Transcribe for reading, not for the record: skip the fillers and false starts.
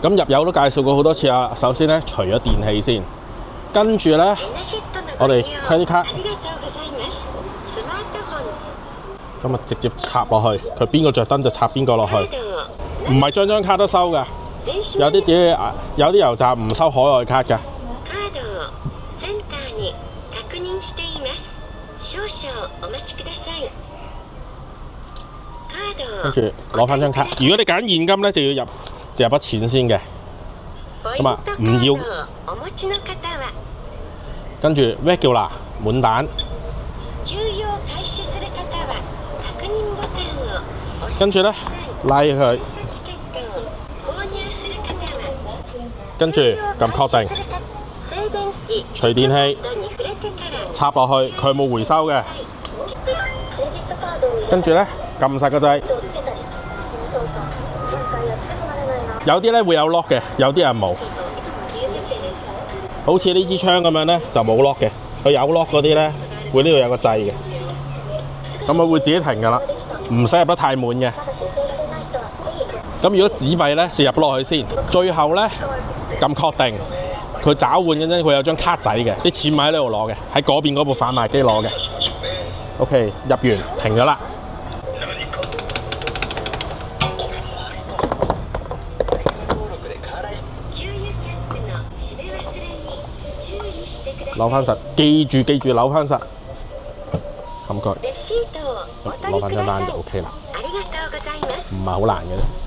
咁入油都介紹過好多次啊。首先咧，除咗電器先，跟住咧，我哋 credit card，咁啊直接插落去，佢邊個着燈就插邊個落去，唔係張卡都收㗎。有啲油站唔收海外卡㗎。跟住攞翻張卡。如果你揀現金咧，就要入筆錢先嘅。咁啊，唔要。跟住 regular 滿蛋。跟住咧拉佢，跟住撳確定，除電器插落去，佢冇回收嘅。跟住咧撳實個掣，有啲咧會有 lock 嘅，有啲人冇。好似呢支槍咁樣咧就冇 lock 嘅，佢有 lock 嗰啲咧會呢度有個掣嘅，咁佢會自己停㗎啦。唔使入得太滿嘅，咁如果紙幣咧就入落去先，最後咧撳確定，佢找換嘅啫，佢有張卡仔嘅，啲錢咪喺呢度攞嘅，喺嗰邊嗰部販賣機攞嘅。OK， 入完停咗啦。扭翻實，記住扭翻實，冚佢。攞翻張單就 OK 啦，唔係好難嘅啫。